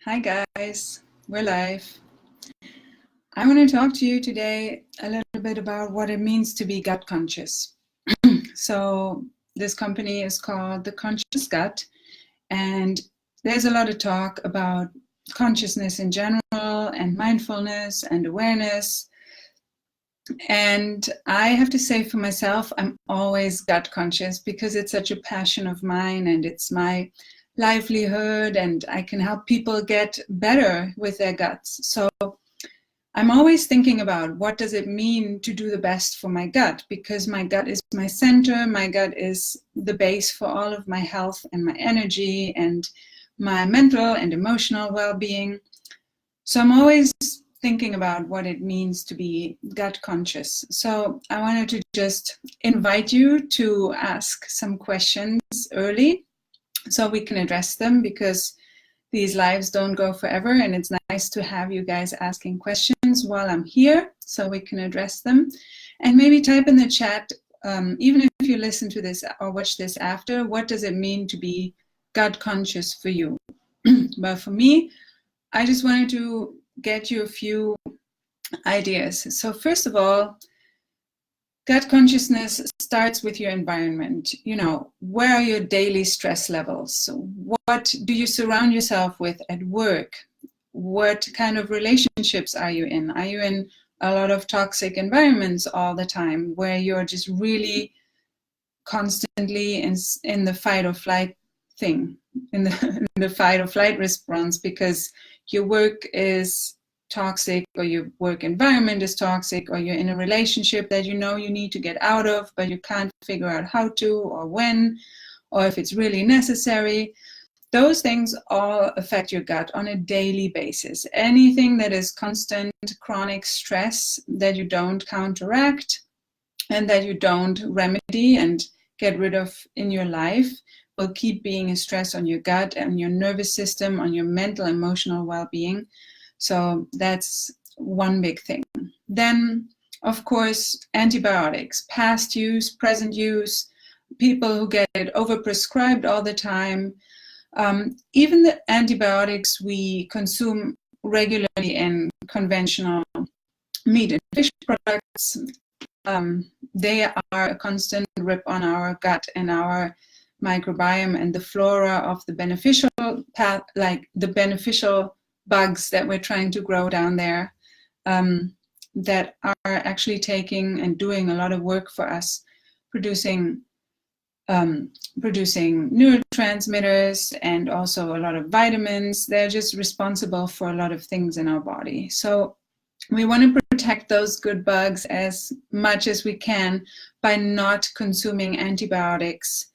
Hi guys, we're live. I want to talk to you today a little bit about what it means to be gut conscious. So this company is called The Conscious Gut, and there's a lot of talk about consciousness in general and mindfulness and awareness. And I have to say for myself, I'm always gut conscious because it's such a passion of mine and it's my livelihood, and I can help people get better with their guts. So I'm always thinking about what does it mean to do the best for my gut, because my gut is my center, my gut is the base for all of my health and my energy and my mental and emotional well-being. So I'm always thinking about what it means to be gut conscious. So I wanted to just invite you to ask some questions early so we can address them, because these lives don't go forever, and it's nice to have you guys asking questions while I'm here so we can address them. And maybe type in the chat, even if you listen to this or watch this after, what does it mean to be gut conscious for you? But for me, I just wanted to get you a few ideas. So first of all, gut consciousness starts with your environment. You know, where are your daily stress levels? What do you surround yourself with at work? What kind of relationships are you in? Are you in a lot of toxic environments all the time where you're just really constantly in the fight or flight thing, in the fight or flight response because your work is toxic, or your work environment is toxic, or you're in a relationship that you know you need to get out of, but you can't figure out how to or when, or if it's really necessary. Those things all affect your gut on a daily basis. Anything that is constant chronic stress that you don't counteract and that you don't remedy and get rid of in your life will keep being a stress on your gut and your nervous system, on your mental, emotional well-being. So that's one big thing. Then, of course, antibiotics, past use, present use, people who get it overprescribed all the time. Even the antibiotics we consume regularly in conventional meat and fish products, they are a constant rip on our gut and our microbiome and the flora of the beneficial path, like the beneficial bugs that we're trying to grow down there, that are actually taking and doing a lot of work for us, producing neurotransmitters and also a lot of vitamins. They're just responsible for a lot of things in our body. So we want to protect those good bugs as much as we can by not consuming antibiotics.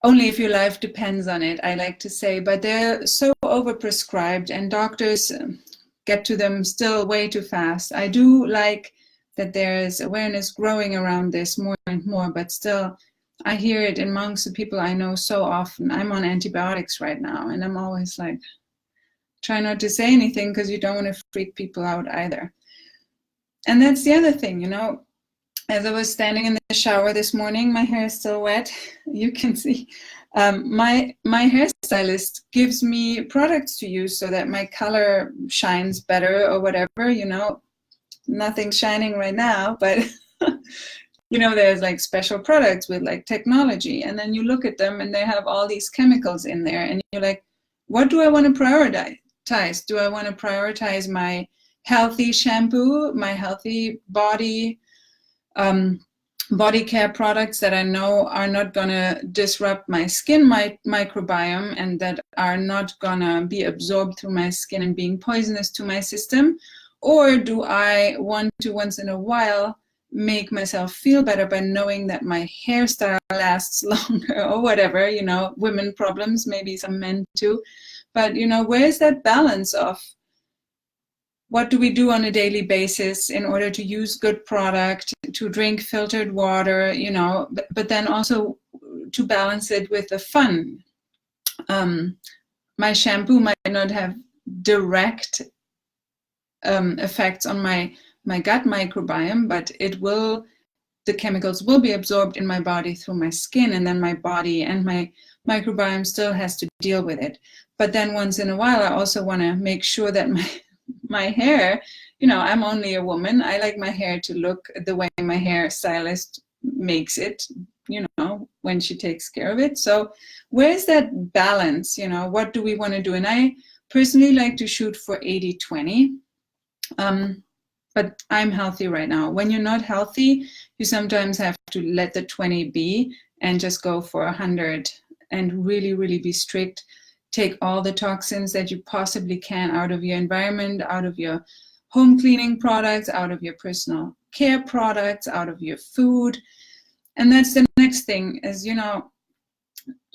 Only if your life depends on it, I like to say, but they're so overprescribed and doctors get to them still way too fast. I do like that there's awareness growing around this more and more, but still I hear it amongst the people I know so often. I'm on antibiotics right now, and I'm always like, try not to say anything because you don't want to freak people out either. And that's the other thing, you know, as I was standing in the shower this morning, my hair is still wet. You can see my hairstylist gives me products to use so that my color shines better or whatever, you know. Nothing's shining right now, but you know, there's like special products with like technology, and then you look at them and they have all these chemicals in there, and you're like, what do I want to prioritize? Do I want to prioritize my healthy shampoo, my healthy body care products that I know are not going to disrupt my skin microbiome and that are not going to be absorbed through my skin and being poisonous to my system? Or do I want to once in a while make myself feel better by knowing that my hairstyle lasts longer or whatever, you know, women problems, maybe some men too. But, you know, where's that balance of what do we do on a daily basis in order to use good product, to drink filtered water, you know, but then also to balance it with the fun. My shampoo might not have direct effects on my gut microbiome, but the chemicals will be absorbed in my body through my skin, and then my body and my microbiome still has to deal with it. But then once in a while, I also want to make sure that my hair, you know, I'm only a woman. I like my hair to look the way my hair stylist makes it, you know, when she takes care of it. So where's that balance? You know, what do we want to do? And I personally like to shoot for 80-20. But I'm healthy right now. When you're not healthy, you sometimes have to let the 20 be and just go for 100 and really, really be strict. Take all the toxins that you possibly can out of your environment, out of your home cleaning products, out of your personal care products, out of your food. And that's the next thing is, you know,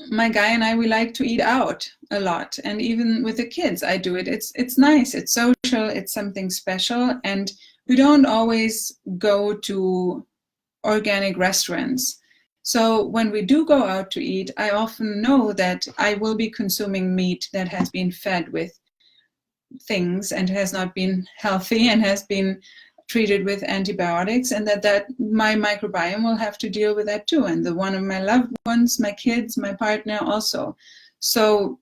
my guy and I, we like to eat out a lot. And even with the kids, I do it. It's nice, it's social, it's something special. And we don't always go to organic restaurants. So when we do go out to eat, I often know that I will be consuming meat that has been fed with things and has not been healthy and has been treated with antibiotics, and that my microbiome will have to deal with that too. And the one of my loved ones, my kids, my partner also. So,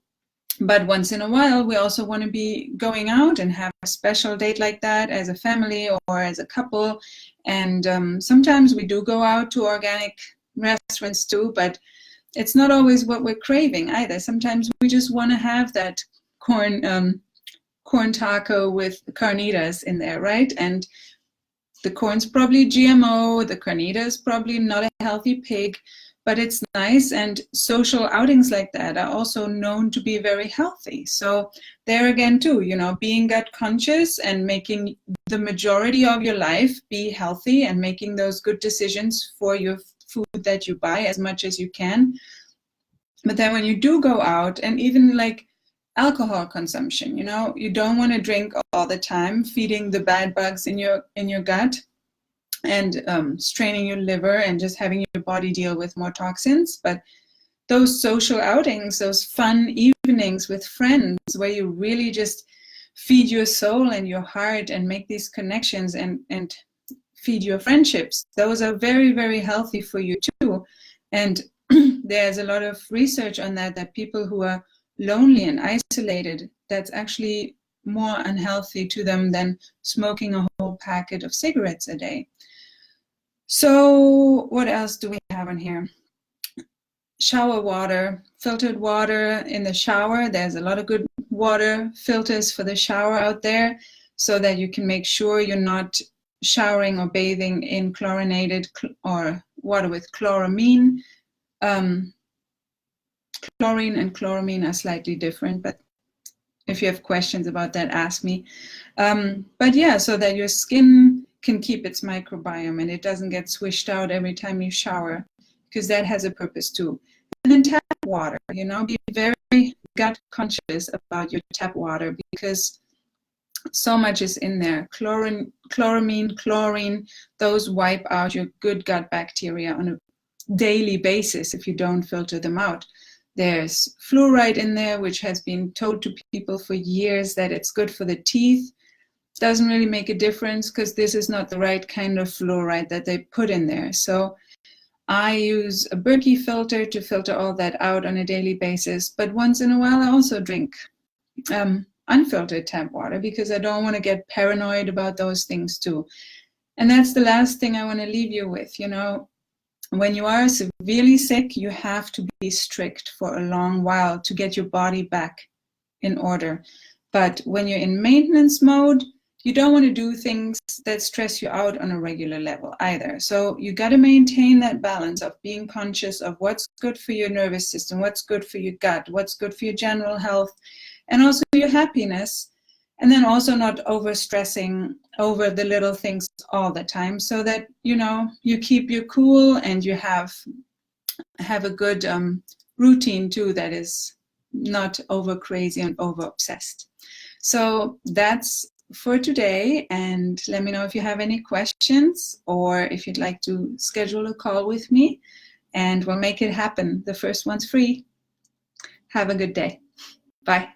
but once in a while, we also want to be going out and have a special date like that as a family or as a couple. And sometimes we do go out to organic restaurants too, but it's not always what we're craving either. Sometimes we just want to have that corn taco with carnitas in there, right? And the corn's probably GMO, the carnita's probably not a healthy pig, but it's nice. And social outings like that are also known to be very healthy. So there again too, you know, being gut conscious and making the majority of your life be healthy and making those good decisions for your food that you buy as much as you can. But then when you do go out, and even like alcohol consumption, you know, you don't want to drink all the time, feeding the bad bugs in your gut and straining your liver and just having your body deal with more toxins. But those social outings, those fun evenings with friends where you really just feed your soul and your heart and make these connections and feed your friendships, those are very, very healthy for you too. And there's a lot of research on that people who are lonely and isolated, that's actually more unhealthy to them than smoking a whole packet of cigarettes a day. So what else do we have on here? Shower water, filtered water in the shower. There's a lot of good water filters for the shower out there so that you can make sure you're not showering or bathing in chlorinated or water with chloramine. Chlorine and chloramine are slightly different, but if you have questions about that, ask me. But yeah, so that your skin can keep its microbiome and it doesn't get swished out every time you shower, because that has a purpose too. And then tap water, you know, be very gut conscious about your tap water, because so much is in there. Chloramine, chlorine, those wipe out your good gut bacteria on a daily basis if you don't filter them out. There's fluoride in there, which has been told to people for years that it's good for the teeth. Doesn't really make a difference because this is not the right kind of fluoride that they put in there. So I use a Berkey filter to filter all that out on a daily basis. But once in a while, I also drink unfiltered tap water because I don't want to get paranoid about those things too. And that's the last thing I want to leave you with. You know, when you are severely sick, you have to be strict for a long while to get your body back in order. But when you're in maintenance mode, you don't want to do things that stress you out on a regular level either. So you got to maintain that balance of being conscious of what's good for your nervous system, what's good for your gut, what's good for your general health, and also your happiness. And then also not overstressing over the little things all the time, so that, you know, you keep your cool and you have a good routine too that is not over crazy and over obsessed. So that's for today, and let me know if you have any questions or if you'd like to schedule a call with me, and we'll make it happen. The first one's free. Have a good day. Bye.